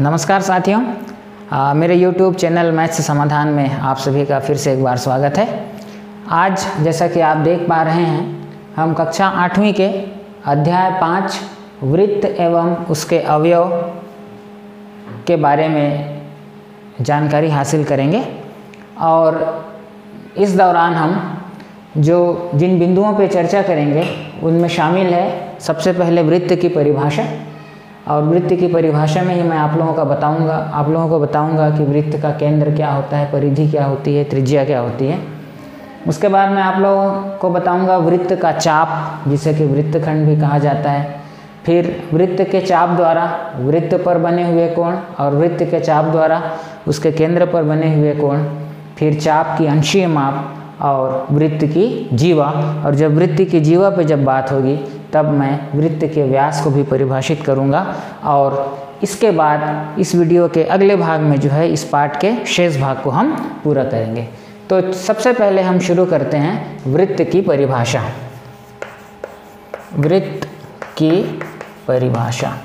नमस्कार साथियों, मेरे YouTube चैनल मैथ्स समाधान में आप सभी का फिर से एक बार स्वागत है। आज जैसा कि आप देख पा रहे हैं, हम कक्षा 8वीं के अध्याय 5 वृत्त एवं उसके अवयव के बारे में जानकारी हासिल करेंगे। और इस दौरान हम जिन बिंदुओं पर चर्चा करेंगे उनमें शामिल है सबसे पहले वृत्त की परिभाषा। और वृत्त की परिभाषा में ही मैं आप लोगों को बताऊंगा कि वृत्त का केंद्र क्या होता है, परिधि क्या होती है, त्रिज्या क्या होती है। उसके बाद मैं आप लोगों को बताऊंगा वृत्त का चाप, जिसे कि वृत्तखंड भी कहा जाता है। फिर वृत्त के चाप द्वारा वृत्त पर बने हुए कोण और वृत्त के चाप द्वारा उसके केंद्र पर बने हुए कोण। फिर चाप की अंशीय माप और वृत्त की जीवा। और जब वृत्त की जीवा पे जब बात होगी तब मैं वृत्त के व्यास को भी परिभाषित करूंगा। और इसके बाद इस वीडियो के अगले भाग में इस पाठ के शेष भाग को हम पूरा करेंगे। तो सबसे पहले हम शुरू करते हैं वृत्त की परिभाषा। वृत्त की परिभाषा।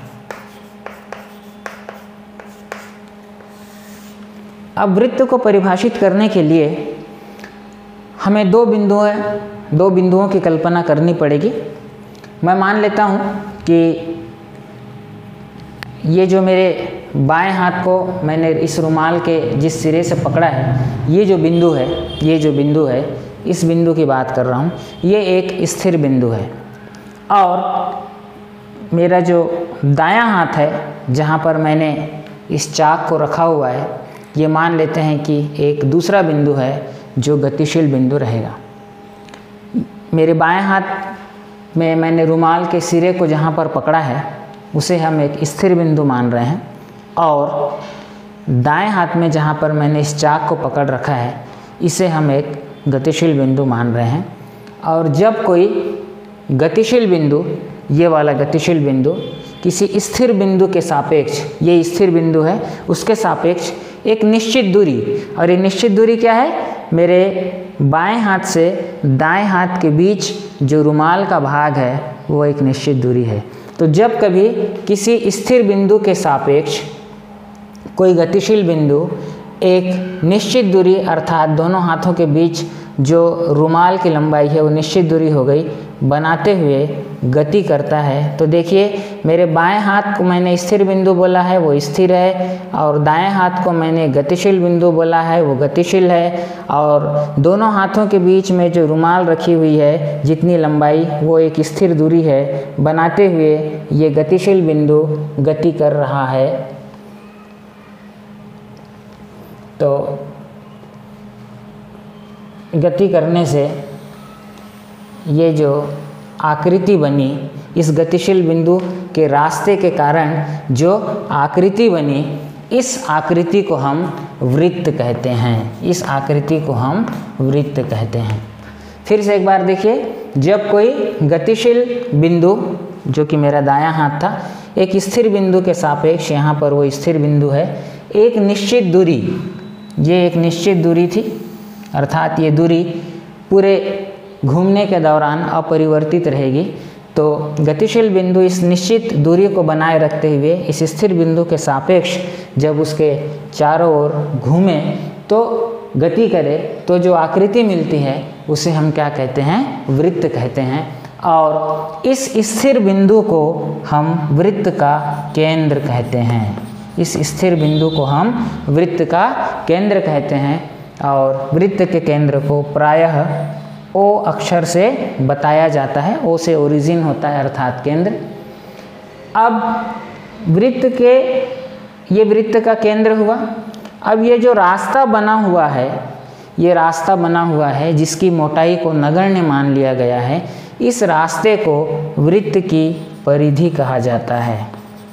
अब वृत्त को परिभाषित करने के लिए हमें दो बिंदुओं की कल्पना करनी पड़ेगी। मैं मान लेता हूँ कि ये जो मेरे बाएं हाथ को मैंने इस रुमाल के जिस सिरे से पकड़ा है, ये जो बिंदु है, इस बिंदु की बात कर रहा हूँ। ये एक स्थिर बिंदु है। और मेरा जो दायां हाथ है, जहाँ पर मैंने इस चाक को रखा हुआ है, ये मान लेते हैं कि एक दूसरा बिंदु है जो गतिशील बिंदु रहेगा। मेरे बाएं हाथ में मैंने रुमाल के सिरे को जहाँ पर पकड़ा है उसे हम एक स्थिर बिंदु मान रहे हैं। और दाएं हाथ में जहाँ पर मैंने इस चाक को पकड़ रखा है इसे हम एक गतिशील बिंदु मान रहे हैं। और जब कोई गतिशील बिंदु, ये वाला गतिशील बिंदु, किसी स्थिर बिंदु के सापेक्ष, ये स्थिर बिंदु है, उसके सापेक्ष एक निश्चित दूरी, और ये निश्चित दूरी क्या है, मेरे बाएं हाथ से दाएं हाथ के बीच जो रुमाल का भाग है वो एक निश्चित दूरी है। तो जब कभी किसी स्थिर बिंदु के सापेक्ष कोई गतिशील बिंदु एक निश्चित दूरी, अर्थात दोनों हाथों के बीच जो रुमाल की लंबाई है वो निश्चित दूरी हो गई, बनाते हुए गति करता है, तो देखिए मेरे बाएं हाथ को मैंने स्थिर बिंदु बोला है, वो स्थिर है। और दाएं हाथ को मैंने गतिशील बिंदु बोला है, वो गतिशील है। और दोनों हाथों के बीच में जो रुमाल रखी हुई है, जितनी लंबाई, वो एक स्थिर दूरी है, बनाते हुए ये गतिशील बिंदु गति कर रहा है। तो गति करने से ये जो आकृति बनी, इस गतिशील बिंदु के रास्ते के कारण जो आकृति बनी, इस आकृति को हम वृत्त कहते हैं। इस आकृति को हम वृत्त कहते हैं। फिर से एक बार देखिए, जब कोई गतिशील बिंदु, जो कि मेरा दायां हाथ था, एक स्थिर बिंदु के सापेक्ष, यहाँ पर वो स्थिर बिंदु है, एक निश्चित दूरी, ये एक निश्चित दूरी थी, अर्थात ये दूरी पूरे घूमने के दौरान अपरिवर्तित रहेगी। तो गतिशील बिंदु इस निश्चित दूरी को बनाए रखते हुए इस स्थिर बिंदु के सापेक्ष जब उसके चारों ओर घूमे तो गति करे, तो जो आकृति मिलती है उसे हम क्या कहते हैं, वृत्त कहते हैं। और इस स्थिर बिंदु को हम वृत्त का केंद्र कहते हैं। इस स्थिर बिंदु को हम वृत्त का केंद्र कहते हैं। और वृत्त के केंद्र को प्रायः O अक्षर से बताया जाता है। O से ओरिजिन होता है, अर्थात केंद्र। अब ये वृत्त का केंद्र हुआ। अब ये जो रास्ता बना हुआ है, ये रास्ता बना हुआ है जिसकी मोटाई को नगण्य मान लिया गया है, इस रास्ते को वृत्त की परिधि कहा जाता है।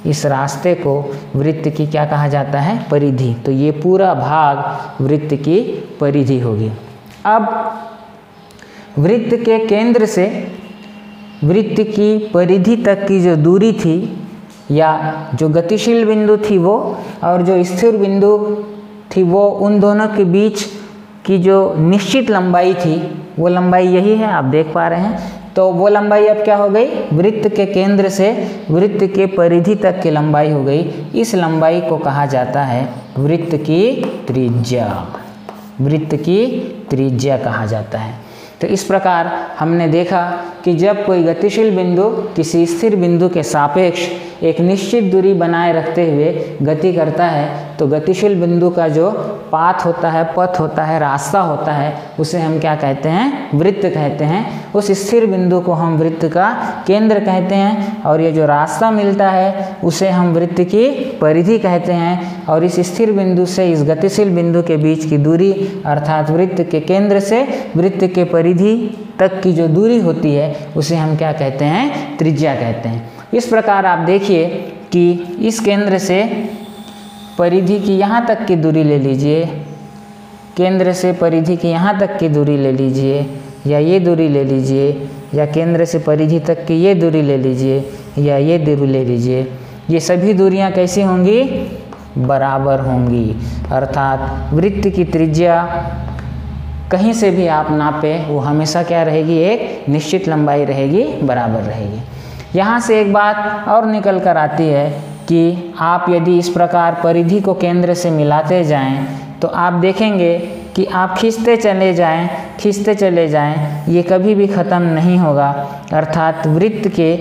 इस रास्ते को वृत्त की क्या कहा जाता है, परिधि। तो ये पूरा भाग वृत्त की परिधि होगी। अब वृत्त के केंद्र से वृत्त की परिधि तक की जो दूरी थी, या जो गतिशील बिंदु थी वो, और जो स्थिर बिंदु थी वो, उन दोनों के बीच की जो निश्चित लंबाई थी वो लंबाई यही है, आप देख पा रहे हैं। तो वो लंबाई अब क्या हो गई, वृत्त के केंद्र से वृत्त के परिधि तक की लंबाई हो गई। इस लंबाई को कहा जाता है वृत्त की त्रिज्या। वृत्त की त्रिज्या कहा जाता है। तो इस प्रकार हमने देखा कि जब कोई गतिशील बिंदु किसी स्थिर बिंदु के सापेक्ष एक निश्चित दूरी बनाए रखते हुए गति करता है तो गतिशील बिंदु का जो पाथ होता है, पथ होता है, रास्ता होता है, उसे हम क्या कहते हैं, वृत्त कहते हैं। उस स्थिर बिंदु को हम वृत्त का केंद्र कहते हैं और ये जो रास्ता मिलता है उसे हम वृत्त की परिधि कहते हैं। और इस स्थिर बिंदु से इस गतिशील बिंदु के बीच की दूरी अर्थात वृत्त के केंद्र से वृत्त के परिधि तक की जो दूरी होती है उसे हम क्या कहते हैं, त्रिज्या कहते हैं। इस प्रकार आप देखिए कि इस केंद्र से परिधि की यहाँ तक की दूरी ले लीजिए, केंद्र से परिधि की यहाँ तक की दूरी ले लीजिए, या ये दूरी ले लीजिए, या केंद्र से परिधि तक की ये दूरी ले लीजिए, या ये दूरी ले लीजिए। ये सभी दूरियाँ कैसी होंगी, बराबर होंगी। अर्थात वृत्त की त्रिज्या कहीं से भी आप नापें वो हमेशा क्या रहेगी, एक निश्चित लंबाई रहेगी, बराबर रहेगी। यहाँ से एक बात और निकल कर आती है कि आप यदि इस प्रकार परिधि को केंद्र से मिलाते जाएं तो आप देखेंगे कि आप खींचते चले जाएं, ये कभी भी ख़त्म नहीं होगा। अर्थात वृत्त के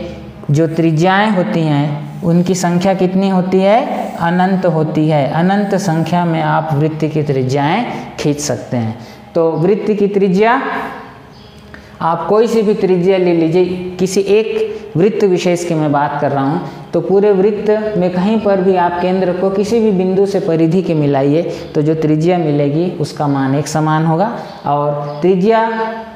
जो त्रिज्याएं होती हैं उनकी संख्या कितनी होती है, अनंत होती है। अनंत संख्या में आप वृत्त की त्रिज्याएं खींच सकते हैं। तो वृत्त की त्रिज्या आप कोई सी भी त्रिज्या ले लीजिए, किसी एक वृत्त विशेष की मैं बात कर रहा हूँ, तो पूरे वृत्त में कहीं पर भी आप केंद्र को किसी भी बिंदु से परिधि के मिलाइए तो जो त्रिज्या मिलेगी उसका मान एक समान होगा। और त्रिज्या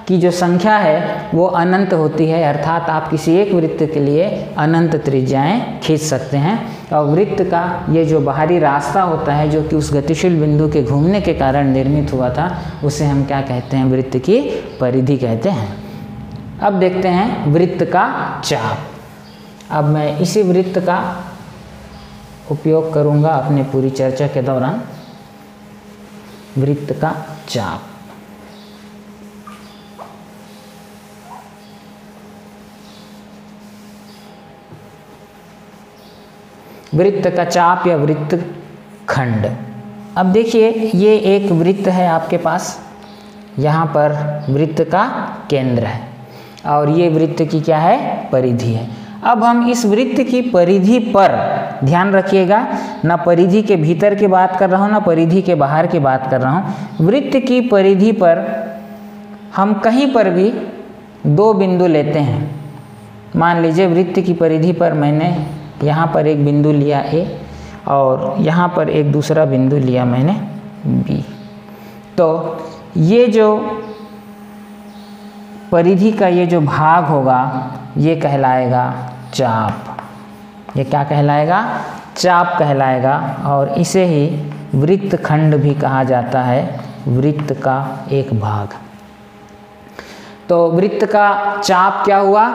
की जो संख्या है वो अनंत होती है। अर्थात आप किसी एक वृत्त के लिए अनंत त्रिज्याएं खींच सकते हैं। और वृत्त का ये जो बाहरी रास्ता होता है जो कि उस गतिशील बिंदु के घूमने के कारण निर्मित हुआ था उसे हम क्या कहते हैं, वृत्त की परिधि कहते हैं। अब देखते हैं वृत्त का चाप। अब मैं इसी वृत्त का उपयोग करूंगा अपनी पूरी चर्चा के दौरान। वृत्त का चाप, वृत्त का चाप या वृत्त खंड। अब देखिए ये एक वृत्त है आपके पास, यहाँ पर वृत्त का केंद्र है और ये वृत्त की क्या है, परिधि है। अब हम इस वृत्त की परिधि पर ध्यान रखिएगा, ना परिधि के भीतर की बात कर रहा हूँ ना परिधि के बाहर की बात कर रहा हूँ। वृत्त की परिधि पर हम कहीं पर भी दो बिंदु लेते हैं। मान लीजिए वृत्त की परिधि पर मैंने यहाँ पर एक बिंदु लिया ए और यहाँ पर एक दूसरा बिंदु लिया मैंने बी। तो ये जो परिधि का ये जो भाग होगा ये कहलाएगा चाप। ये क्या कहलाएगा, चाप कहलाएगा। और इसे ही वृत्त खंड भी कहा जाता है, वृत्त का एक भाग। तो वृत्त का चाप क्या हुआ,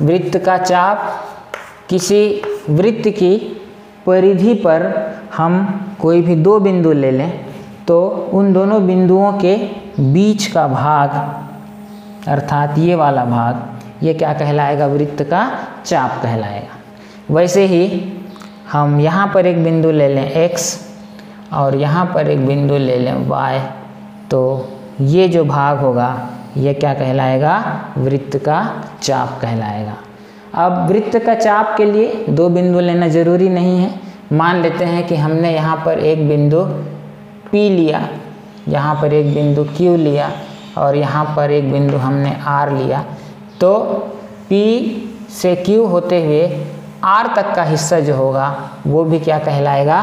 वृत्त का चाप किसी वृत्त की परिधि पर हम कोई भी दो बिंदु ले लें तो उन दोनों बिंदुओं के बीच का भाग अर्थात ये वाला भाग, ये क्या कहलाएगा, वृत्त का चाप कहलाएगा। वैसे ही हम यहाँ पर एक बिंदु ले लें x और यहाँ पर एक बिंदु ले लें y, तो ये जो भाग होगा ये क्या कहलाएगा, वृत्त का चाप कहलाएगा। अब वृत्त का चाप के लिए दो बिंदु लेना जरूरी नहीं है। मान लेते हैं कि हमने यहाँ पर एक बिंदु P लिया, यहाँ पर एक बिंदु Q लिया और यहाँ पर एक बिंदु हमने R लिया। तो P से Q होते हुए R तक का हिस्सा जो होगा वो भी क्या कहलाएगा,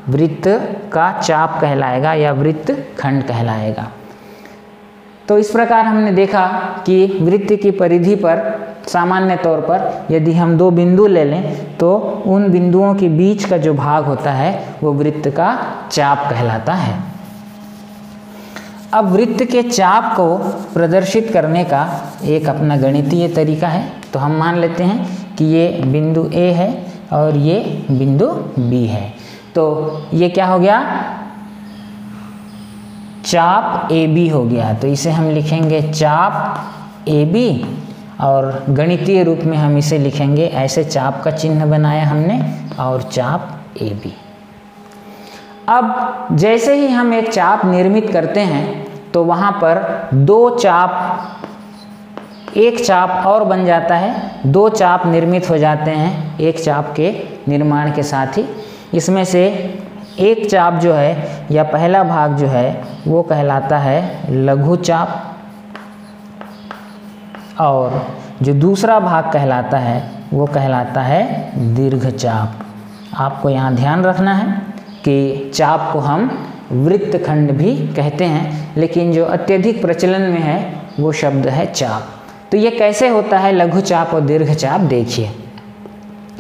वृत्त का चाप कहलाएगा या वृत्त खंड कहलाएगा। तो इस प्रकार हमने देखा कि वृत्त की परिधि पर सामान्य तौर पर यदि हम दो बिंदु ले लें तो उन बिंदुओं के बीच का जो भाग होता है वो वृत्त का चाप कहलाता है। अब वृत्त के चाप को प्रदर्शित करने का एक अपना गणितीय तरीका है। तो हम मान लेते हैं कि ये बिंदु A है और ये बिंदु B है। तो ये क्या हो गया, चाप AB हो गया। तो इसे हम लिखेंगे चाप AB और गणितीय रूप में हम इसे लिखेंगे ऐसे, चाप का चिन्ह बनाया हमने और चाप AB। अब जैसे ही हम एक चाप निर्मित करते हैं तो वहाँ पर एक चाप और बन जाता है, 2 चाप निर्मित हो जाते हैं एक चाप के निर्माण के साथ ही। इसमें से एक चाप जो है या पहला भाग जो है वो कहलाता है लघु चाप, और जो दूसरा भाग कहलाता है वो कहलाता है दीर्घ चाप। आपको यहाँ ध्यान रखना है कि चाप को हम वृत्तखंड भी कहते हैं, लेकिन जो अत्यधिक प्रचलन में है वो शब्द है चाप। तो ये कैसे होता है लघु चाप और दीर्घ चाप, देखिए।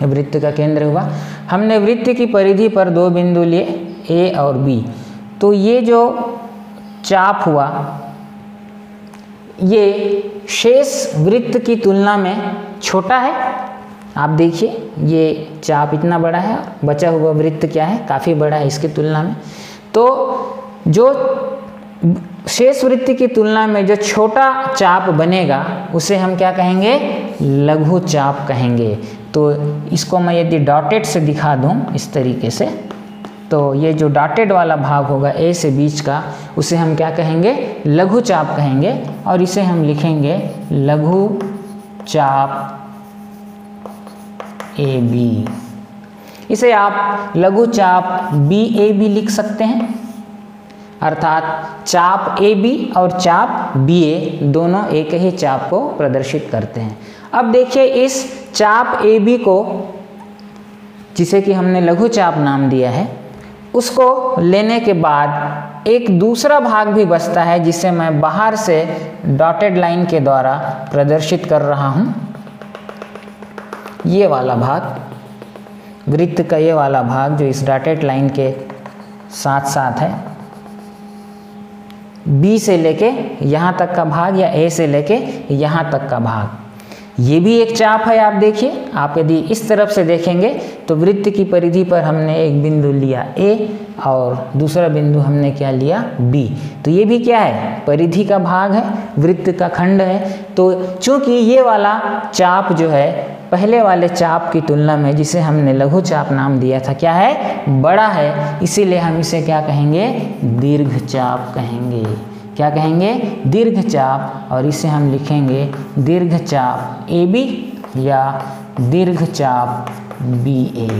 वृत्त का केंद्र हुआ, हमने वृत्त की परिधि पर 2 बिंदु लिए A और B। तो ये जो चाप हुआ ये शेष वृत्त की तुलना में छोटा है। आप देखिए ये चाप इतना बड़ा है, बचा हुआ वृत्त क्या है, काफ़ी बड़ा है इसकी तुलना में। तो जो शेष वृत्त की तुलना में जो छोटा चाप बनेगा उसे हम क्या कहेंगे, लघु चाप कहेंगे। तो इसको मैं यदि डॉटेड से दिखा दूं इस तरीके से, तो ये जो डॉटेड वाला भाग होगा A से बीच का, उसे हम क्या कहेंगे, लघु चाप कहेंगे। और इसे हम लिखेंगे लघु चाप AB। इसे आप लघु चाप BA लिख सकते हैं, अर्थात चाप AB और चाप BA दोनों एक ही चाप को प्रदर्शित करते हैं। अब देखिए इस चाप AB को, जिसे कि हमने लघु चाप नाम दिया है, उसको लेने के बाद एक दूसरा भाग भी बचता है जिसे मैं बाहर से डॉटेड लाइन के द्वारा प्रदर्शित कर रहा हूँ। ये वाला भाग, वृत्त का ये वाला भाग जो इस डॉटेड लाइन के साथ साथ है, B से लेके यहाँ तक का भाग या A से लेके यहाँ तक का भाग, ये भी एक चाप है। आप देखिए, आप यदि इस तरफ से देखेंगे तो वृत्त की परिधि पर हमने एक बिंदु लिया A और दूसरा बिंदु हमने क्या लिया, B। तो ये भी क्या है, परिधि का भाग है, वृत्त का खंड है। तो चूंकि ये वाला चाप जो है पहले वाले चाप की तुलना में, जिसे हमने लघु चाप नाम दिया था, क्या है, बड़ा है, इसीलिए हम इसे क्या कहेंगे, दीर्घ चाप कहेंगे। क्या कहेंगे, दीर्घ चाप। और इसे हम लिखेंगे दीर्घ चाप AB या दीर्घ चाप BA।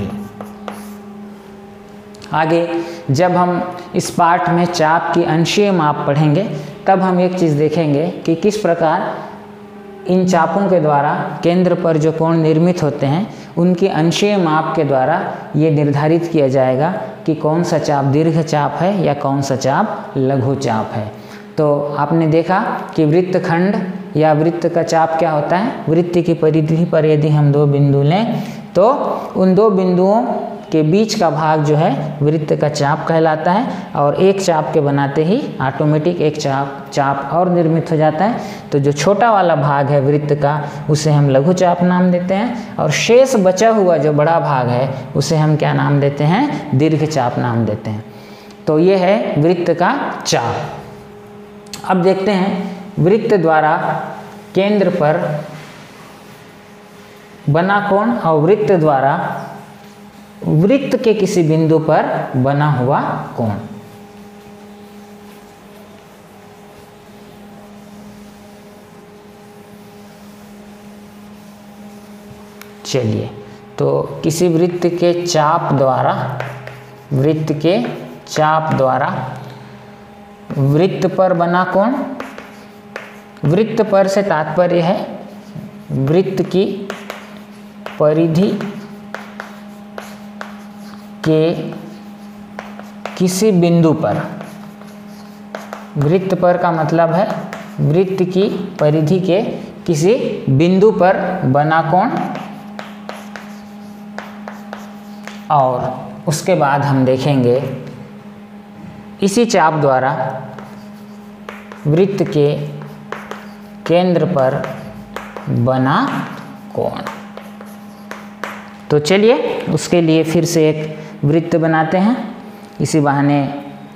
आगे जब हम इस पाठ में चाप की अंशीय माप पढ़ेंगे तब हम एक चीज़ देखेंगे कि किस प्रकार इन चापों के द्वारा केंद्र पर जो कोण निर्मित होते हैं उनकी अंशीय माप के द्वारा ये निर्धारित किया जाएगा कि कौन सा चाप दीर्घ चाप है या कौन सा चाप लघु चाप है। तो आपने देखा कि वृत्तखंड या वृत्त का चाप क्या होता है, वृत्त की परिधि पर यदि हम 2 बिंदु लें तो उन 2 बिंदुओं के बीच का भाग जो है वृत्त का चाप कहलाता है। और एक चाप के बनाते ही ऑटोमेटिक एक चाप और निर्मित हो जाता है। तो जो छोटा वाला भाग है वृत्त का उसे हम लघु चाप नाम देते हैं, और शेष बचा हुआ जो बड़ा भाग है उसे हम क्या नाम देते हैं, दीर्घ चाप नाम देते हैं। तो ये है वृत्त का चाप। अब देखते हैं वृत्त द्वारा केंद्र पर बना कोण और वृत्त द्वारा वृत्त के किसी बिंदु पर बना हुआ कोण। चलिए, तो किसी वृत्त के चाप द्वारा वृत्त पर बना कोण, वृत्त पर से तात्पर्य है वृत्त की परिधि के किसी बिंदु पर। वृत्त पर का मतलब है वृत्त की परिधि के किसी बिंदु पर बना कोण। और उसके बाद हम देखेंगे इसी चाप द्वारा वृत्त के केंद्र पर बना कोण। तो चलिए उसके लिए फिर से एक वृत्त बनाते हैं। इसी बहाने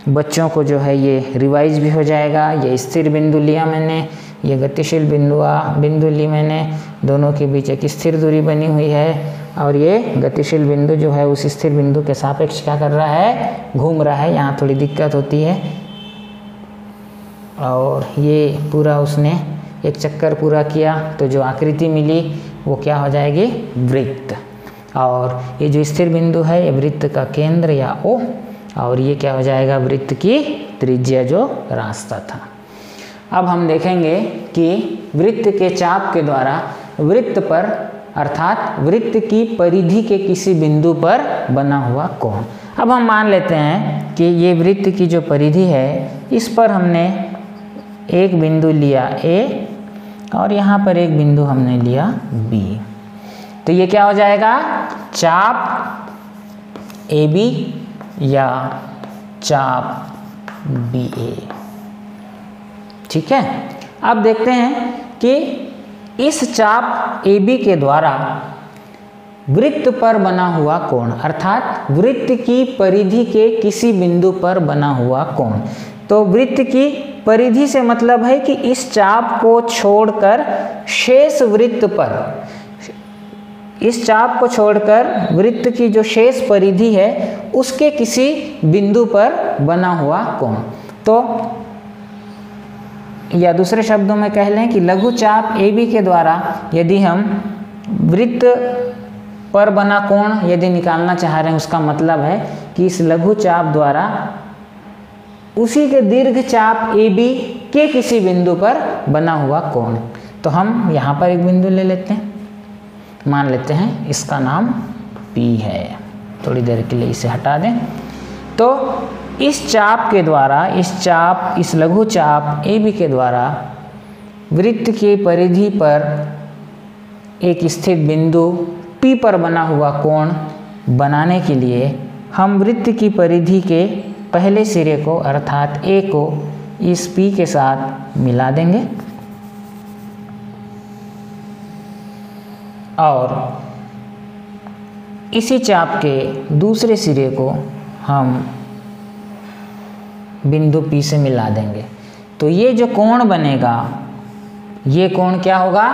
बच्चों को जो है ये रिवाइज भी हो जाएगा। ये स्थिर बिंदु लिया मैंने ये गतिशील बिंदु ली मैंने, दोनों के बीच एक स्थिर दूरी बनी हुई है और ये गतिशील बिंदु जो है उस स्थिर बिंदु के सापेक्ष क्या कर रहा है, घूम रहा है। यहाँ थोड़ी दिक्कत होती है और ये पूरा उसने एक चक्कर पूरा किया तो जो आकृति मिली वो क्या हो जाएगी, वृत्त। और ये जो स्थिर बिंदु है ये वृत्त का केंद्र या ओ, और ये क्या हो जाएगा, वृत्त की त्रिज्या जो रास्ता था। अब हम देखेंगे कि वृत्त के चाप के द्वारा वृत्त पर अर्थात वृत्त की परिधि के किसी बिंदु पर बना हुआ कोण। अब हम मान लेते हैं कि ये वृत्त की जो परिधि है इस पर हमने एक बिंदु लिया A और यहाँ पर एक बिंदु हमने लिया B, तो ये क्या हो जाएगा, चाप AB या चाप BA। ठीक है, अब देखते हैं कि इस चाप AB के द्वारा वृत्त पर बना हुआ कोण अर्थात वृत्त की परिधि के किसी बिंदु पर बना हुआ कोण। तो वृत्त की परिधि से मतलब है कि इस चाप को छोड़कर शेष वृत्त पर, इस चाप को छोड़कर वृत्त की जो शेष परिधि है उसके किसी बिंदु पर बना हुआ कोण। तो या दूसरे शब्दों में कह लें कि लघु चाप AB के द्वारा यदि हम वृत्त पर बना कोण यदि निकालना चाह रहे हैं, उसका मतलब है कि इस लघु चाप द्वारा उसी के दीर्घ चाप AB के किसी बिंदु पर बना हुआ कोण। तो हम यहाँ पर एक बिंदु ले लेते हैं, मान लेते हैं इसका नाम P है, थोड़ी देर के लिए इसे हटा दें। तो इस चाप के द्वारा इस लघु चाप AB के द्वारा वृत्त की परिधि पर एक स्थित बिंदु P पर बना हुआ कोण बनाने के लिए हम वृत्त की परिधि के पहले सिरे को अर्थात A को इस P के साथ मिला देंगे और इसी चाप के दूसरे सिरे को हम बिंदु P से मिला देंगे। तो ये जो कोण बनेगा, ये कोण क्या होगा,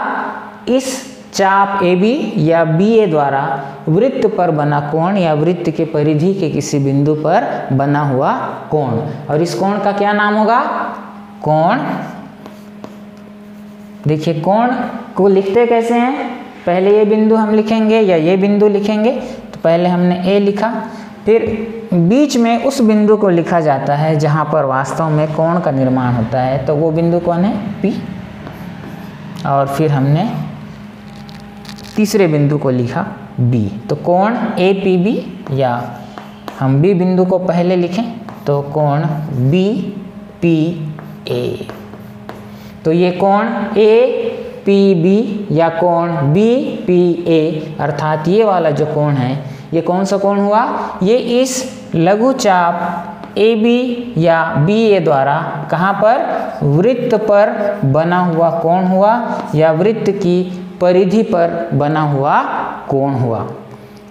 इस चाप AB या BA द्वारा वृत्त पर बना कोण या वृत्त के परिधि के किसी बिंदु पर बना हुआ कोण। और इस कोण का क्या नाम होगा, कोण। देखिए कोण को लिखते कैसे हैं, पहले ये बिंदु हम लिखेंगे या ये बिंदु लिखेंगे। तो पहले हमने A लिखा, फिर बीच में उस बिंदु को लिखा जाता है जहाँ पर वास्तव में कोण का निर्माण होता है, तो वो बिंदु कौन है, P। और फिर हमने तीसरे बिंदु को लिखा B। तो कोण APB या हम B बिंदु को पहले लिखें तो कोण BPA। तो ये कोण APB या कोण BPA अर्थात ये वाला जो कोण है ये कौन सा कोण हुआ, ये इस लघु चाप AB या BA द्वारा कहाँ पर, वृत्त पर बना हुआ कोण हुआ या वृत्त की परिधि पर बना हुआ कोण हुआ।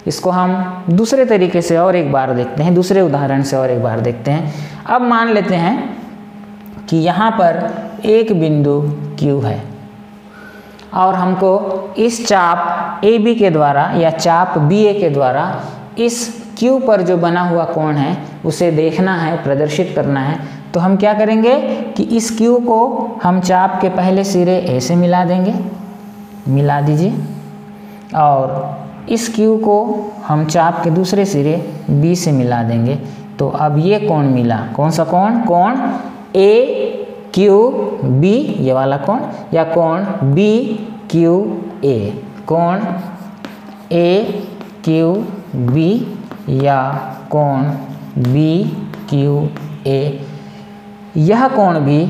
इसको हम दूसरे तरीके से और एक बार देखते हैं, दूसरे उदाहरण से और एक बार देखते हैं। अब मान लेते हैं कि यहाँ पर एक बिंदु Q है और हमको इस चाप AB के द्वारा या चाप BA के द्वारा इस Q पर जो बना हुआ कोण है उसे देखना है, प्रदर्शित करना है। तो हम क्या करेंगे कि इस Q को हम चाप के पहले सिरे A से मिला देंगे, मिला दीजिए, और इस Q को हम चाप के दूसरे सिरे B से मिला देंगे। तो अब ये कोण मिला, कौन सा कोण, कोण AQB ये वाला कोण या कोण BQA, कोण AQB या कोण BQA। यह कोण भी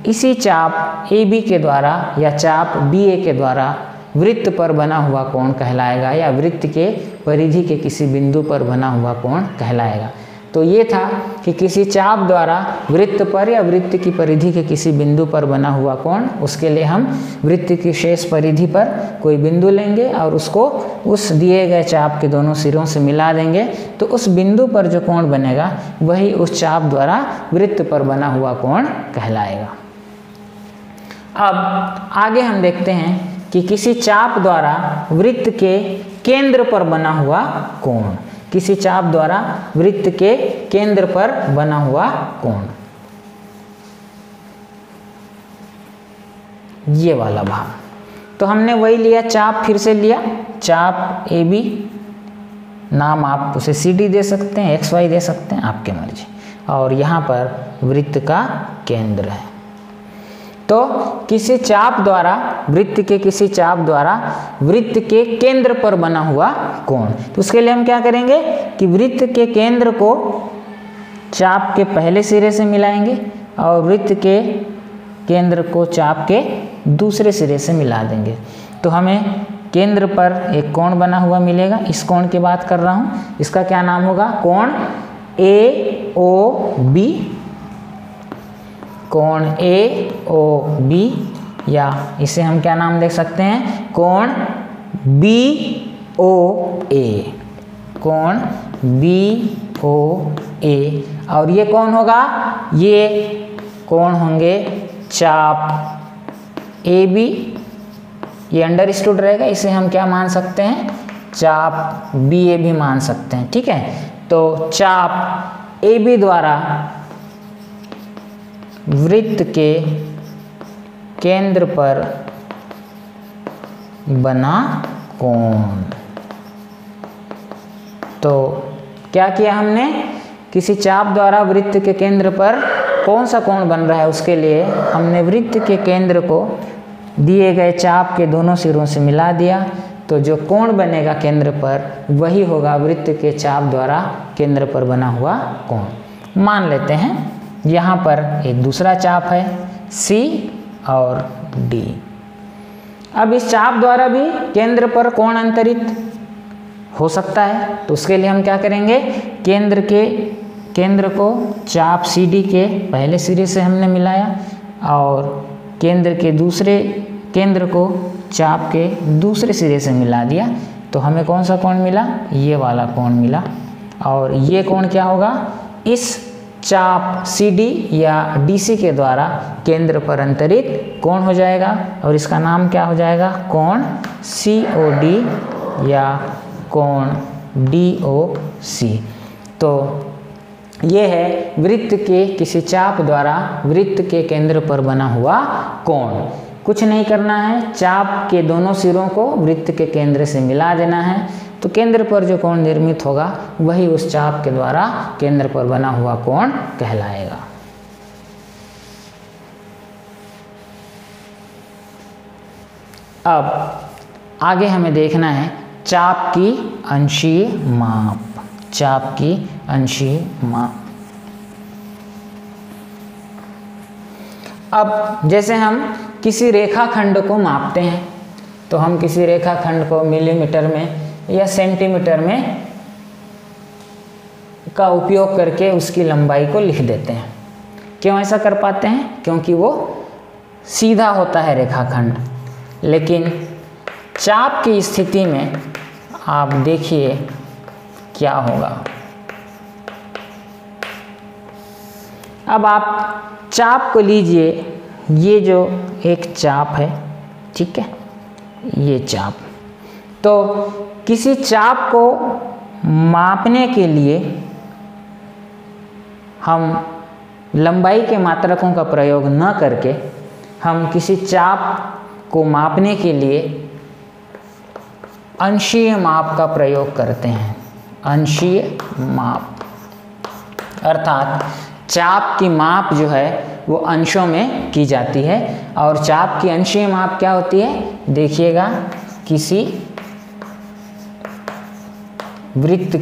इसी चाप AB के द्वारा या चाप BA के द्वारा वृत्त पर बना हुआ कोण कहलाएगा या वृत्त के परिधि के किसी बिंदु पर बना हुआ कोण कहलाएगा। तो ये था कि किसी चाप द्वारा वृत्त पर या वृत्त की परिधि के किसी बिंदु पर बना हुआ कोण, उसके लिए हम वृत्त की शेष परिधि पर कोई बिंदु लेंगे और उसको उस दिए गए चाप के दोनों सिरों से मिला देंगे। तो उस बिंदु पर जो कोण बनेगा वही उस चाप द्वारा वृत्त पर बना हुआ कोण कहलाएगा। अब आगे हम देखते हैं कि किसी चाप द्वारा वृत्त के केंद्र पर बना हुआ कोण, किसी चाप द्वारा वृत्त के केंद्र पर बना हुआ कोण, ये वाला भाग। तो हमने वही लिया चाप, फिर से लिया चाप AB, नाम आप उसे CD दे सकते हैं, XY दे सकते हैं, आपके मर्जी। और यहाँ पर वृत्त का केंद्र है। तो किसी चाप द्वारा वृत्त के किसी चाप द्वारा वृत्त के केंद्र पर बना हुआ कोण, तो उसके लिए हम क्या करेंगे कि वृत्त के केंद्र को चाप के पहले सिरे से मिलाएंगे और वृत्त के केंद्र को चाप के दूसरे सिरे से मिला देंगे। तो हमें केंद्र पर एक कोण बना हुआ मिलेगा। इस कोण की बात कर रहा हूँ, इसका क्या नाम होगा? कोण AOB, कोण AOB, या इसे हम क्या नाम देख सकते हैं? कोण BOA, कोण BOA। और ये कौन होगा? ये कोण होंगे चाप AB, ये अंडरस्टूड रहेगा, इसे हम क्या मान सकते हैं? चाप BA भी मान सकते हैं, ठीक है। तो चाप AB द्वारा वृत्त के केंद्र पर बना कोण। तो क्या किया हमने? किसी चाप द्वारा वृत्त के केंद्र पर कौन सा कोण बन रहा है, उसके लिए हमने वृत्त के केंद्र को दिए गए चाप के दोनों सिरों से मिला दिया। तो जो कोण बनेगा केंद्र पर वही होगा वृत्त के चाप द्वारा केंद्र पर बना हुआ कोण। मान लेते हैं यहाँ पर एक दूसरा चाप है C और D। अब इस चाप द्वारा भी केंद्र पर कोण अंतरित हो सकता है, तो उसके लिए हम क्या करेंगे? केंद्र को चाप CD के पहले सिरे से हमने मिलाया और केंद्र को चाप के दूसरे सिरे से मिला दिया। तो हमें कौन सा कोण मिला? ये वाला कोण मिला। और ये कोण क्या होगा? इस चाप CD या DC के द्वारा केंद्र पर अंतरित कोण हो जाएगा और इसका नाम क्या हो जाएगा? कोण COD या कोण DOC। तो ये है वृत्त के किसी चाप द्वारा वृत्त के केंद्र पर बना हुआ कोण। कुछ नहीं करना है, चाप के दोनों सिरों को वृत्त के केंद्र से मिला देना है। तो केंद्र पर जो कोण निर्मित होगा वही उस चाप के द्वारा केंद्र पर बना हुआ कोण कहलाएगा। अब आगे हमें देखना है चाप की अंशीय माप, चाप की अंशीय माप। अब जैसे हम किसी रेखाखंड को मापते हैं तो हम किसी रेखाखंड को मिलीमीटर में या सेंटीमीटर में का उपयोग करके उसकी लंबाई को लिख देते हैं। क्यों ऐसा कर पाते हैं? क्योंकि वो सीधा होता है रेखाखंड। लेकिन चाप की स्थिति में आप देखिए क्या होगा। अब आप चाप को लीजिए, ये जो एक चाप है, ठीक है, ये चाप। तो किसी चाप को मापने के लिए हम लंबाई के मात्रकों का प्रयोग न करके हम किसी चाप को मापने के लिए अंशीय माप का प्रयोग करते हैं। अंशीय माप अर्थात चाप की माप जो है वो अंशों में की जाती है। और चाप की अंशीय माप क्या होती है? देखिएगा, किसी वृत्त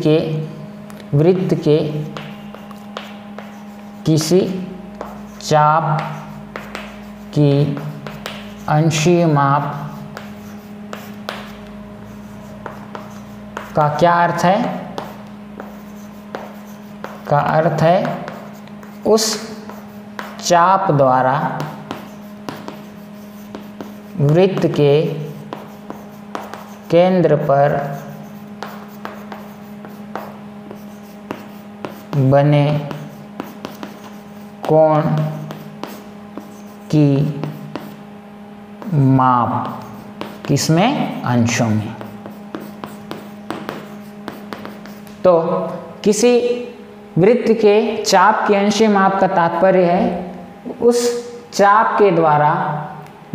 के किसी चाप की अंशीय माप का क्या अर्थ है? का अर्थ है उस चाप द्वारा वृत्त के केंद्र पर बने कोण की माप, किसमें? अंशों में। तो किसी वृत्त के चाप के अंशीय माप का तात्पर्य है उस चाप के द्वारा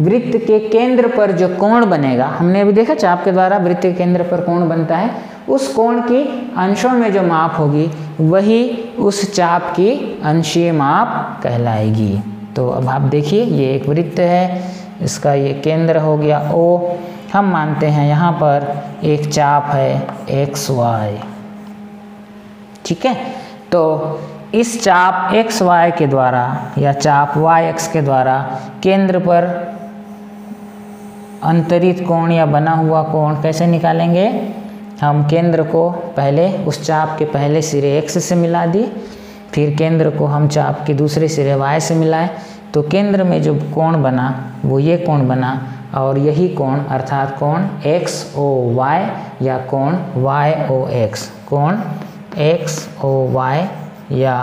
वृत्त के केंद्र पर जो कोण बनेगा, हमने अभी देखा चाप के द्वारा वृत्त के केंद्र पर कोण बनता है, उस कोण की अंशों में जो माप होगी वही उस चाप की अंशीय माप कहलाएगी। तो अब आप देखिए ये एक वृत्त है, इसका ये केंद्र हो गया O, हम मानते हैं यहाँ पर एक चाप है XY, ठीक है। तो इस चाप XY के द्वारा या चाप YX के द्वारा केंद्र पर अंतरित कोण या बना हुआ कोण कैसे निकालेंगे? हम केंद्र को पहले उस चाप के पहले सिरे X से मिला दिए, फिर केंद्र को हम चाप के दूसरे सिरे Y से मिलाए, तो केंद्र में जो कोण बना वो ये कोण बना, और यही कोण अर्थात कोण XOY या कोण YOX, कोण XOY या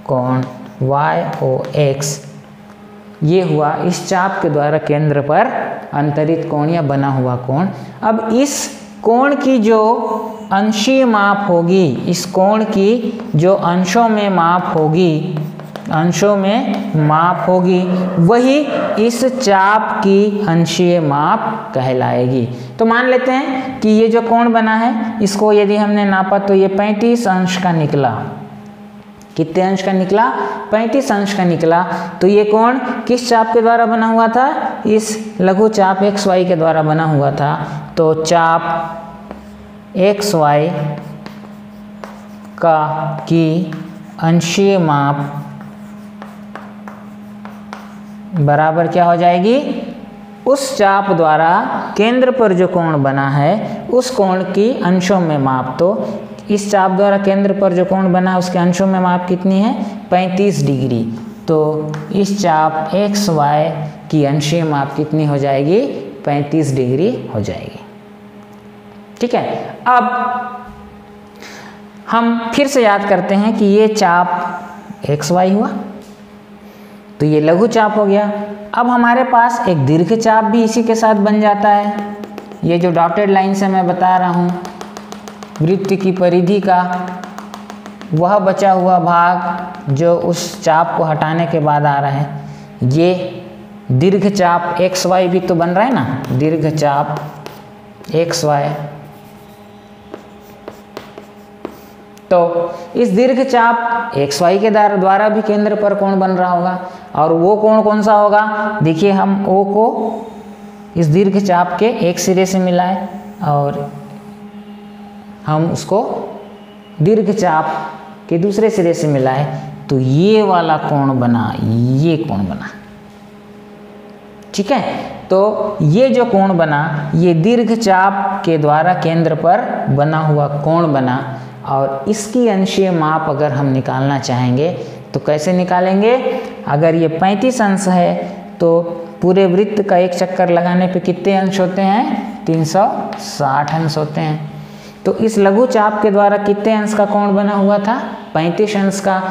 कोण YOX, ये हुआ इस चाप के द्वारा केंद्र पर अंतरित कोण या बना हुआ कोण। अब इस कोण की जो अंशीय माप होगी, इस कोण की जो अंशों में माप होगी, अंशों में माप होगी, वही इस चाप की अंशीय माप कहलाएगी। तो मान लेते हैं कि ये जो कोण बना है इसको यदि हमने नापा तो ये 35 अंश का निकला। कितने अंश का निकला? 35 अंश का निकला। तो ये कोण किस चाप के द्वारा बना हुआ था? इस लघु चाप XY के द्वारा बना हुआ था। तो चाप XY का की अंशीय माप बराबर क्या हो जाएगी? उस चाप द्वारा केंद्र पर जो कोण बना है उस कोण की अंशों में माप। तो इस चाप द्वारा केंद्र पर जो कोण बना उसके अंशों में माप कितनी है? 35 डिग्री। तो इस चाप XY की अंशीय माप कितनी हो जाएगी? 35 डिग्री हो जाएगी, ठीक है। अब हम फिर से याद करते हैं कि ये चाप XY हुआ, तो ये लघु चाप हो गया। अब हमारे पास एक दीर्घ चाप भी इसी के साथ बन जाता है। ये जो डॉटेड लाइन से मैं बता रहा हूँ वृत्त की परिधि का वह बचा हुआ भाग जो उस चाप को हटाने के बाद आ रहा है, ये दीर्घ चाप XY भी तो बन रहा है ना, दीर्घ चाप XY। तो इस दीर्घ चाप XY के द्वारा भी केंद्र पर कोण बन रहा होगा, और वो कोण कौन सा होगा? देखिए हम O को इस दीर्घ चाप के एक सिरे से मिलाए और हम उसको दीर्घ चाप के दूसरे सिरे से मिलाए, तो ये वाला कोण बना, ये कोण बना, ठीक है। तो ये जो कोण बना ये दीर्घ चाप के द्वारा केंद्र पर बना हुआ कोण बना, और इसकी अंशीय माप अगर हम निकालना चाहेंगे तो कैसे निकालेंगे? अगर ये 35 अंश है तो पूरे वृत्त का एक चक्कर लगाने पे कितने अंश होते हैं? 360 अंश होते हैं। तो इस लघु चाप के द्वारा कितने अंश का कोण बना हुआ था? 35 अंश का।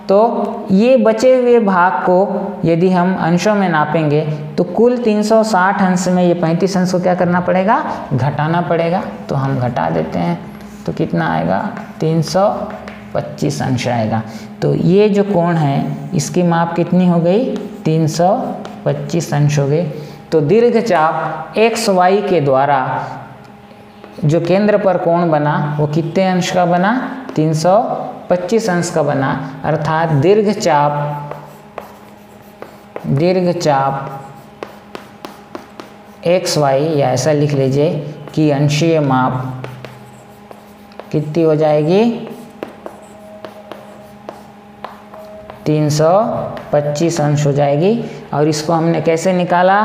तो ये बचे हुए भाग को यदि हम अंशों में नापेंगे तो कुल 360 अंश में ये 35 अंश को क्या करना पड़ेगा? घटाना पड़ेगा। तो हम घटा देते हैं, तो कितना आएगा? 325 अंश आएगा। तो ये जो कोण है इसकी माप कितनी हो गई? 325 अंश हो गए। तो दीर्घ चाप XY के द्वारा जो केंद्र पर कोण बना वो कितने अंश का बना? 325 अंश का बना। अर्थात दीर्घ चाप XY, या ऐसा लिख लीजिए कि अंशीय माप कितनी हो जाएगी? 325 अंश हो जाएगी। और इसको हमने कैसे निकाला?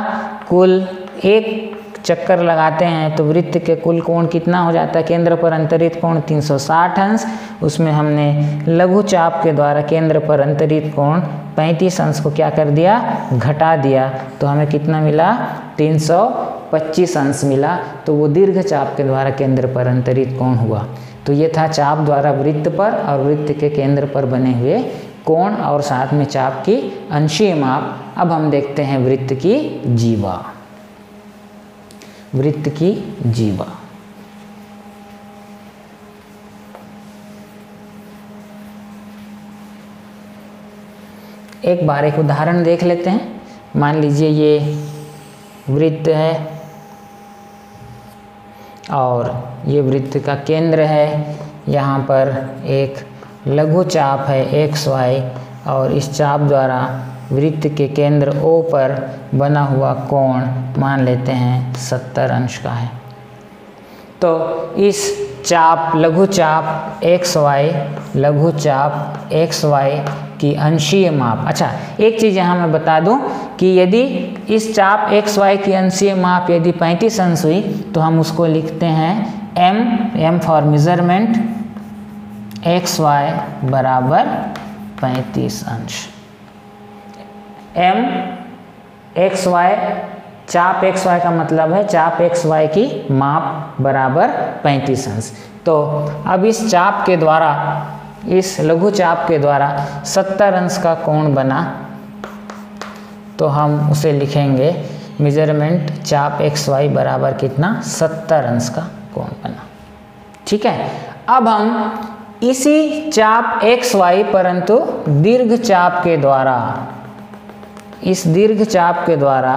कुल एक चक्कर लगाते हैं तो वृत्त के कुल कोण कितना हो जाता है? केंद्र पर अंतरित कोण 360 अंश, उसमें हमने लघु चाप के द्वारा केंद्र पर अंतरित कोण 35 अंश को क्या कर दिया? घटा दिया। तो हमें कितना मिला? 325 अंश मिला। तो वो दीर्घ चाप के द्वारा केंद्र पर अंतरित कोण हुआ। तो ये था चाप द्वारा वृत्त पर और वृत्त के केंद्र पर बने हुए कोण और साथ में चाप की अंशीय माप। अब हम देखते हैं वृत्त की जीवा। वृत्त की जीवा। एक बार एक उदाहरण देख लेते हैं। मान लीजिए ये वृत्त है और ये वृत्त का केंद्र है। यहाँ पर एक लघु चाप है XY और इस चाप द्वारा वृत्त के केंद्र O पर बना हुआ कोण मान लेते हैं 70 अंश का है। तो इस चाप लघु चाप XY की अंशीय माप। अच्छा, एक चीज़ यहाँ मैं बता दूँ कि यदि इस चाप XY की अंशीय माप यदि 35 अंश हुई तो हम उसको लिखते हैं M फॉर मेजरमेंट XY बराबर 35 अंश। XY चाप XY का मतलब है चाप XY की माप बराबर 35 अंश। तो अब इस चाप के द्वारा, इस लघु चाप के द्वारा 70 अंश का कोण बना, तो हम उसे लिखेंगे मेजरमेंट चाप XY बराबर कितना 70 अंश का कोण बना। ठीक है। अब हम इसी चाप XY परंतु दीर्घ चाप के द्वारा, इस दीर्घ चाप के द्वारा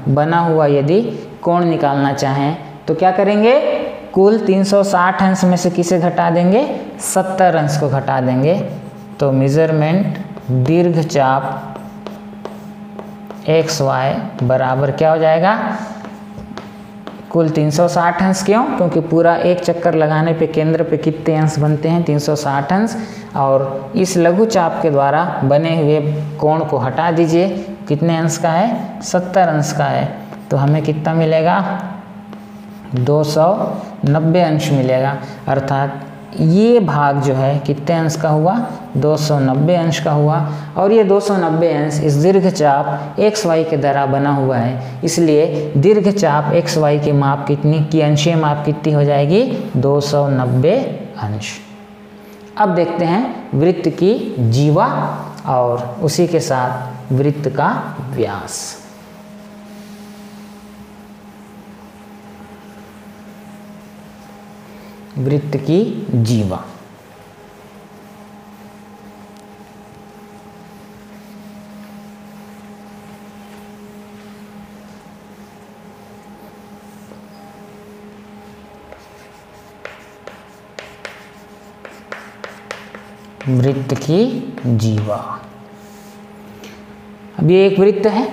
बना हुआ यदि कोण निकालना चाहें तो क्या करेंगे? कुल 360 अंश में से किसे घटा देंगे? 70 अंश को घटा देंगे। तो मेजरमेंट दीर्घ चाप XY बराबर क्या हो जाएगा? कुल 360 अंश। क्यों? क्योंकि पूरा एक चक्कर लगाने पे केंद्र पे कितने अंश बनते हैं? 360 अंश। और इस लघु चाप के द्वारा बने हुए कोण को हटा दीजिए। कितने अंश का है? 70 अंश का है। तो हमें कितना मिलेगा? 290 अंश मिलेगा। अर्थात ये भाग जो है कितने अंश का हुआ? 290 अंश का हुआ। और ये 290 अंश इस दीर्घ चाप XY के द्वारा बना हुआ है, इसलिए दीर्घ चाप XY की माप कितनी की अंशीय माप कितनी हो जाएगी? 290 अंश। अब देखते हैं वृत्त की जीवा और उसी के साथ वृत्त का व्यास। वृत्त की जीवा। वृत्त की जीवा। अब ये एक वृत्त है,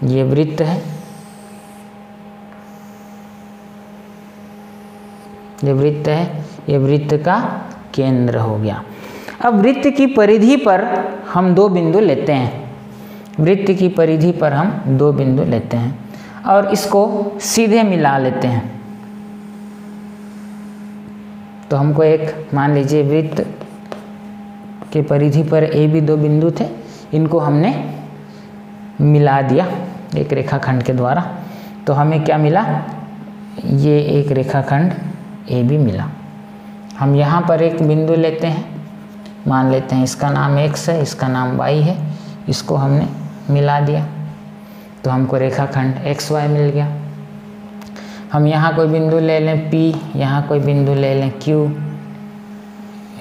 ये वृत्त है, ये वृत्त है, ये वृत्त का केंद्र हो गया। अब वृत्त की परिधि पर हम दो बिंदु लेते हैं। वृत्त की परिधि पर हम दो बिंदु लेते हैं और इसको सीधे मिला लेते हैं। तो हमको एक मान लीजिए वृत्त के परिधि पर ए भी दो बिंदु थे, इनको हमने मिला दिया एक रेखाखंड के द्वारा। तो हमें क्या मिला? ये एक रेखाखंड ए भी मिला। हम यहाँ पर एक बिंदु लेते हैं, मान लेते हैं इसका नाम x है, इसका नाम y है, इसको हमने मिला दिया तो हमको रेखाखंड XY मिल गया। हम यहाँ कोई बिंदु ले लें P, यहाँ कोई बिंदु ले लें Q,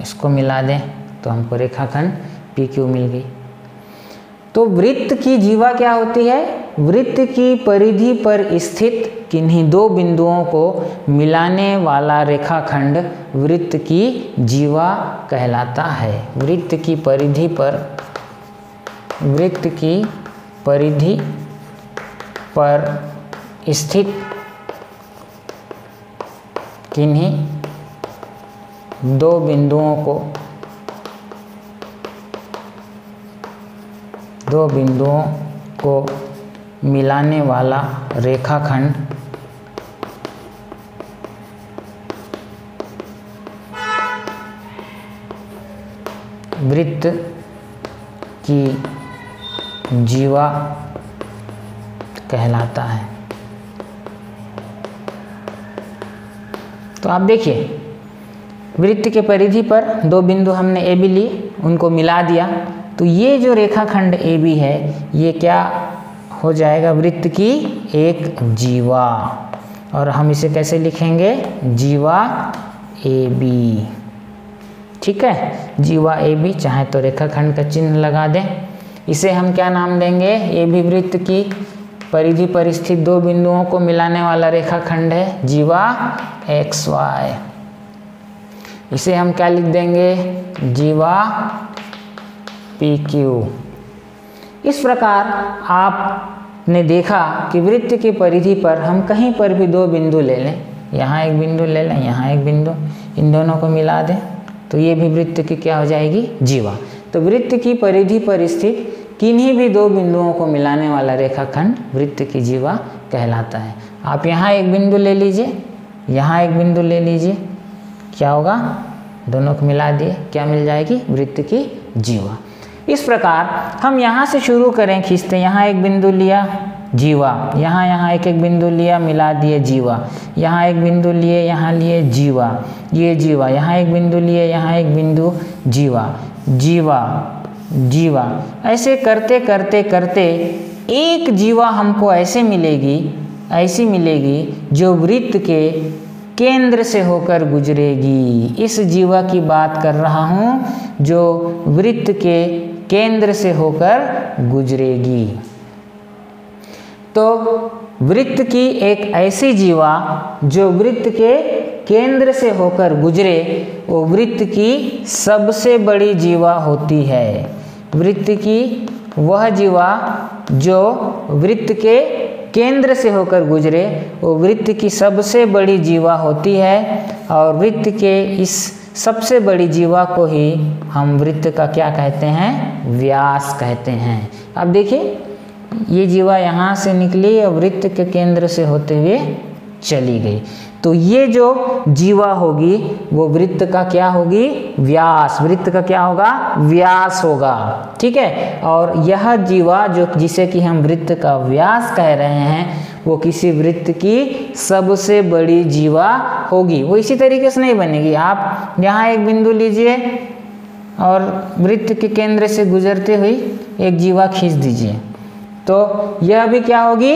इसको मिला दें तो हमको रेखाखंड PQ मिल गई। तो वृत्त की जीवा क्या होती है? वृत्त की परिधि पर स्थित किन्हीं दो बिंदुओं को मिलाने वाला रेखाखंड वृत्त की जीवा कहलाता है। वृत्त की परिधि पर, वृत्त की परिधि पर स्थित किन्हीं दो बिंदुओं को मिलाने वाला रेखाखंड वृत्त की जीवा कहलाता है। तो आप देखिए, वृत्त के परिधि पर दो बिंदु हमने ए बी लिए, उनको मिला दिया, तो ये जो रेखाखंड ए बी है ये क्या हो जाएगा वृत्त की एक जीवा, और हम इसे कैसे लिखेंगे, जीवा AB। ठीक है, जीवा AB, चाहे तो रेखाखंड का चिन्ह लगा दें। इसे हम क्या नाम देंगे, ये भी वृत्त की परिधि पर स्थित दो बिंदुओं को मिलाने वाला रेखाखंड है, जीवा XY। इसे हम क्या लिख देंगे, जीवा PQ। इस प्रकार आपने देखा कि वृत्त की परिधि पर हम कहीं पर भी दो बिंदु ले लें, यहाँ एक बिंदु ले लें, यहाँ एक बिंदु, इन दोनों को मिला दें तो ये भी वृत्त की क्या हो जाएगी, जीवा। तो वृत्त की परिधि पर स्थित किन्हीं भी दो बिंदुओं को मिलाने वाला रेखाखंड वृत्त की जीवा कहलाता है। आप यहाँ एक बिंदु ले लीजिए, यहाँ एक बिंदु ले लीजिए, क्या होगा, दोनों को मिला दिए, क्या मिल जाएगी, वृत्त की जीवा। इस प्रकार हम यहाँ से शुरू करें खींचते, यहाँ एक बिंदु लिया, जीवा, यहाँ एक एक बिंदु लिया, मिला दिए, जीवा, यहाँ एक बिंदु लिए, यहाँ लिए, जीवा, ये जीवा, यहाँ एक बिंदु लिए, यहाँ एक बिंदु, जीवा, जीवा, जीवा। ऐसे करते करते करते एक जीवा हमको ऐसे मिलेगी, ऐसी मिलेगी जो वृत्त के केंद्र से होकर गुजरेगी। इस जीवा की बात कर रहा हूँ जो वृत्त के केंद्र से होकर गुजरेगी। तो वृत्त की एक ऐसी जीवा जो वृत्त के केंद्र से होकर गुजरे, वो वृत्त की सबसे बड़ी जीवा होती है। वृत्त की वह जीवा जो वृत्त के केंद्र से होकर गुजरे, वो वृत्त की सबसे बड़ी जीवा होती है, और वृत्त के इस सबसे बड़ी जीवा को ही हम वृत्त का क्या कहते हैं, व्यास कहते हैं। अब देखिए, ये जीवा यहाँ से निकली और वृत्त के केंद्र से होते हुए चली गई, तो ये जो जीवा होगी वो वृत्त का क्या होगी, व्यास। वृत्त का क्या होगा, व्यास होगा। ठीक है, और यह जीवा जो जिसे कि हम वृत्त का व्यास कह रहे हैं, वो किसी वृत्त की सबसे बड़ी जीवा होगी। वो इसी तरीके से नहीं बनेगी। आप यहाँ एक बिंदु लीजिए और वृत्त के केंद्र से गुजरते हुए एक जीवा खींच दीजिए, तो यह भी क्या होगी,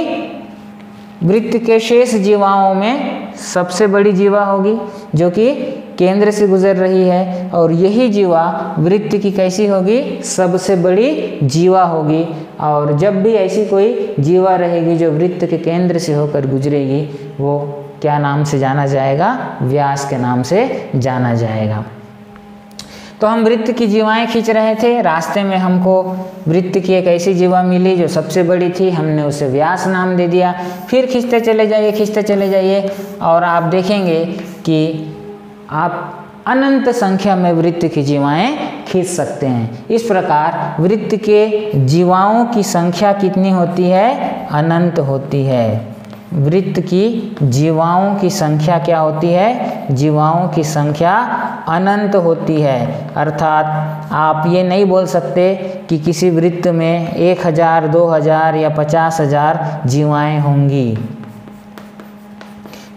वृत्त के शेष जीवाओं में सबसे बड़ी जीवा होगी जो कि केंद्र से गुजर रही है, और यही जीवा वृत्त की कैसी होगी, सबसे बड़ी जीवा होगी। और जब भी ऐसी कोई जीवा रहेगी जो वृत्त के केंद्र से होकर गुजरेगी, वो क्या नाम से जाना जाएगा, व्यास के नाम से जाना जाएगा। तो हम वृत्त की जीवाएं खींच रहे थे, रास्ते में हमको वृत्त की एक ऐसी जीवा मिली जो सबसे बड़ी थी, हमने उसे व्यास नाम दे दिया। फिर खींचते चले जाइए, खींचते चले जाइए, और आप देखेंगे कि आप अनंत संख्या में वृत्त की जीवाएं खींच सकते हैं। इस प्रकार वृत्त के जीवाओं की संख्या कितनी होती है, अनंत होती है। वृत्त की जीवाओं की संख्या क्या होती है, जीवाओं की संख्या अनंत होती है। अर्थात आप ये नहीं बोल सकते कि किसी वृत्त में 1000, 2000 या 50,000 जीवाएं होंगी।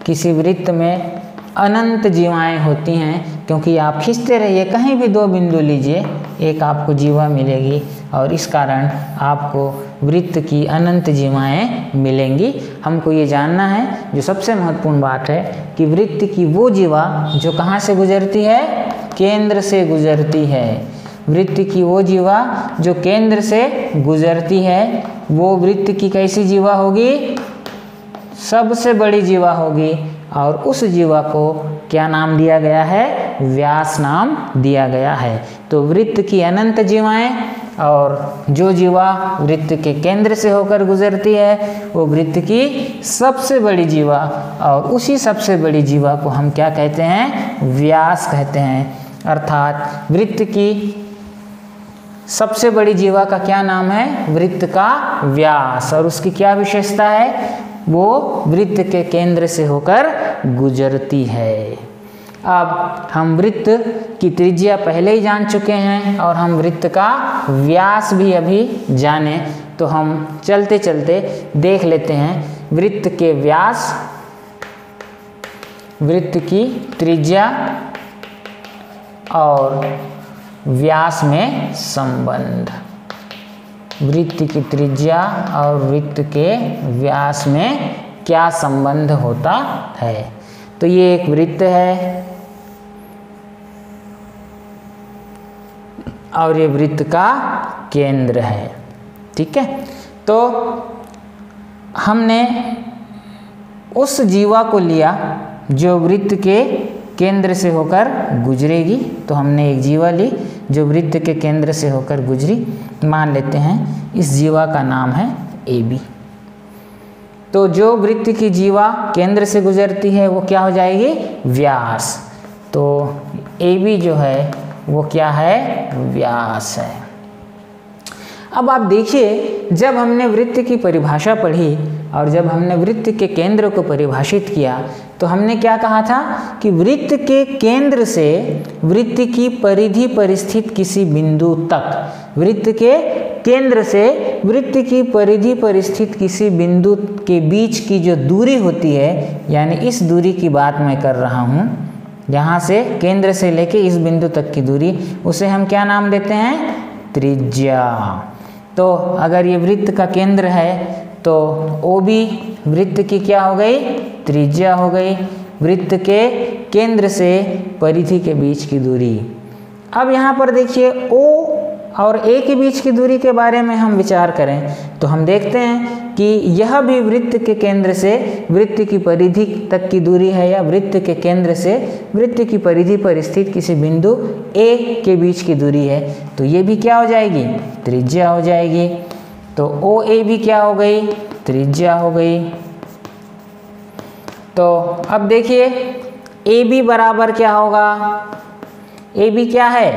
किसी वृत्त में अनंत जीवाएं होती हैं, क्योंकि आप खींचते रहिए, कहीं भी दो बिंदु लीजिए, एक आपको जीवा मिलेगी, और इस कारण आपको वृत्त की अनंत जीवाएं मिलेंगी। हमको ये जानना है, जो सबसे महत्वपूर्ण बात है, कि वृत्त की वो जीवा जो कहाँ से गुजरती है, केंद्र से गुजरती है। वृत्त की वो जीवा जो केंद्र से गुजरती है, वो वृत्त की कैसी जीवा होगी, सबसे बड़ी जीवा होगी, और उस जीवा को क्या नाम दिया गया है, व्यास नाम दिया गया है। तो वृत्त की अनंत जीवाएं, और जो जीवा वृत्त के केंद्र से होकर गुजरती है, वो वृत्त की सबसे बड़ी जीवा, और उसी सबसे बड़ी जीवा को हम क्या कहते हैं, व्यास कहते हैं। अर्थात वृत्त की सबसे बड़ी जीवा का क्या नाम है, वृत्त का व्यास, और उसकी क्या विशेषता है, वो वृत्त के केंद्र से होकर गुजरती है। अब हम वृत्त की त्रिज्या पहले ही जान चुके हैं, और हम वृत्त का व्यास भी अभी जाने, तो हम चलते चलते देख लेते हैं वृत्त के व्यास, वृत्त की त्रिज्या और व्यास में संबंध। वृत्त की त्रिज्या और वृत्त के व्यास में क्या संबंध होता है। तो ये एक वृत्त है और ये वृत्त का केंद्र है, ठीक है। तो हमने उस जीवा को लिया जो वृत्त के केंद्र से होकर गुजरेगी, तो हमने एक जीवा ली जो वृत्त के केंद्र से होकर गुजरी, मान लेते हैं इस जीवा का नाम है AB। तो जो वृत्त की जीवा केंद्र से गुजरती है वो क्या हो जाएगी, व्यास। तो AB जो है वो क्या है, व्यास है। अब आप देखिए, जब हमने वृत्त की परिभाषा पढ़ी और जब हमने वृत्त के केंद्र को परिभाषित किया तो हमने क्या कहा था कि वृत्त के केंद्र से वृत्त की परिधि पर स्थित किसी बिंदु तक, वृत्त के केंद्र से वृत्त की परिधि पर स्थित किसी बिंदु के बीच की जो दूरी होती है, यानी इस दूरी की बात मैं कर रहा हूँ, यहाँ से केंद्र से लेके इस बिंदु तक की दूरी, उसे हम क्या नाम देते हैं, त्रिज्या। तो अगर ये वृत्त का केंद्र है तो OB वृत्त की क्या हो गई, त्रिज्या हो गई, वृत्त के केंद्र से परिधि के बीच की दूरी। अब यहाँ पर देखिए O और A के बीच की दूरी के बारे में हम विचार करें तो हम देखते हैं कि यह भी वृत्त के केंद्र से वृत्त की परिधि तक की दूरी है, या वृत्त के केंद्र से वृत्त की परिधि पर स्थित किसी बिंदु A के बीच की दूरी है। तो ये भी क्या हो जाएगी, त्रिज्या हो जाएगी। तो OAB क्या हो गई, त्रिज्या हो गई। तो अब देखिए AB बराबर क्या होगा, AB क्या है,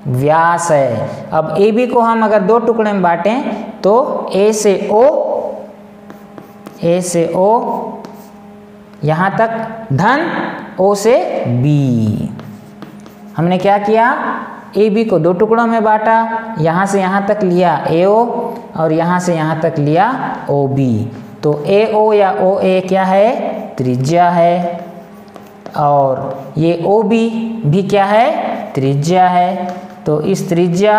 व्यास है। अब AB को हम अगर दो टुकड़े में बांटें तो A से O यहाँ तक धन O से B। हमने क्या किया, AB को दो टुकड़ों में बांटा, यहाँ से यहाँ तक लिया AO और यहाँ से यहाँ तक लिया OB। तो AO या OA क्या है, त्रिज्या है, और ये OB भी क्या है, त्रिज्या है। तो इस त्रिज्या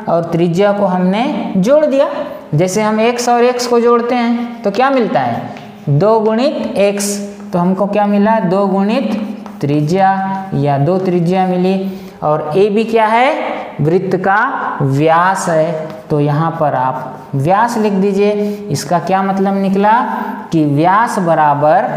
और त्रिज्या को हमने जोड़ दिया, जैसे हम x और x को जोड़ते हैं तो क्या मिलता है, 2 गुणित x। तो हमको क्या मिला, 2 गुणित त्रिज्या या 2 त्रिज्या मिली। और AB क्या है, वृत्त का व्यास है। तो यहाँ पर आप व्यास लिख दीजिए। इसका क्या मतलब निकला कि व्यास बराबर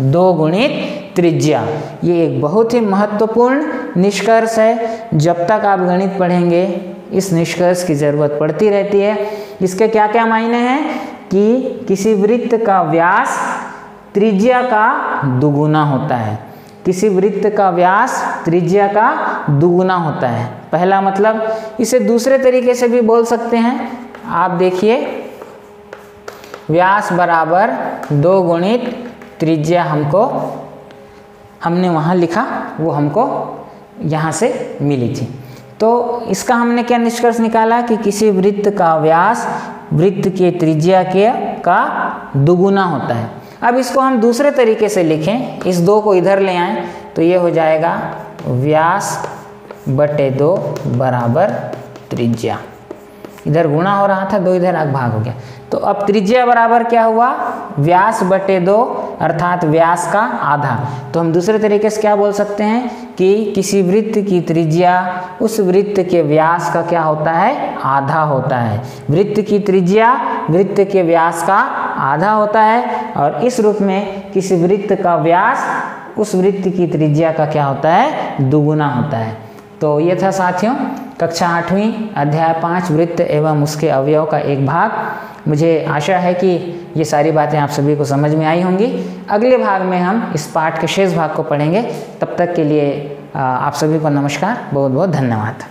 2 गुणित त्रिज्या। ये एक बहुत ही महत्वपूर्ण निष्कर्ष है। जब तक आप गणित पढ़ेंगे इस निष्कर्ष की ज़रूरत पड़ती रहती है। इसके क्या क्या मायने हैं कि किसी वृत्त का व्यास त्रिज्या का दुगुना होता है, किसी वृत्त का व्यास त्रिज्या का दुगुना होता है। पहला मतलब, इसे दूसरे तरीके से भी बोल सकते हैं। आप देखिए, व्यास बराबर 2 गुणित त्रिज्या हमने वहाँ लिखा, वो हमको यहाँ से मिली थी। तो इसका हमने क्या निष्कर्ष निकाला कि किसी वृत्त का व्यास वृत्त के त्रिज्या का दुगुना होता है। अब इसको हम दूसरे तरीके से लिखें, इस 2 को इधर ले आएं तो ये हो जाएगा व्यास बटे 2 बराबर त्रिज्या। इधर गुणा हो रहा था, 2 इधर भाग हो गया। तो अब त्रिज्या बराबर क्या हुआ, व्यास बटे 2 अर्थात व्यास का आधा। तो हम दूसरे तरीके से क्या बोल सकते हैं कि किसी वृत्त की त्रिज्या उस वृत्त के व्यास का क्या होता है, आधा होता है। वृत्त की त्रिज्या वृत्त के व्यास का आधा होता है, और इस रूप में किसी वृत्त का व्यास उस वृत्त की त्रिज्या का क्या होता है, दुगुना होता है। तो ये था साथियों कक्षा 8वीं अध्याय 5 वृत्त एवं उसके अवयव का एक भाग। मुझे आशा है कि ये सारी बातें आप सभी को समझ में आई होंगी। अगले भाग में हम इस पाठ के शेष भाग को पढ़ेंगे। तब तक के लिए आप सभी को नमस्कार, बहुत बहुत धन्यवाद।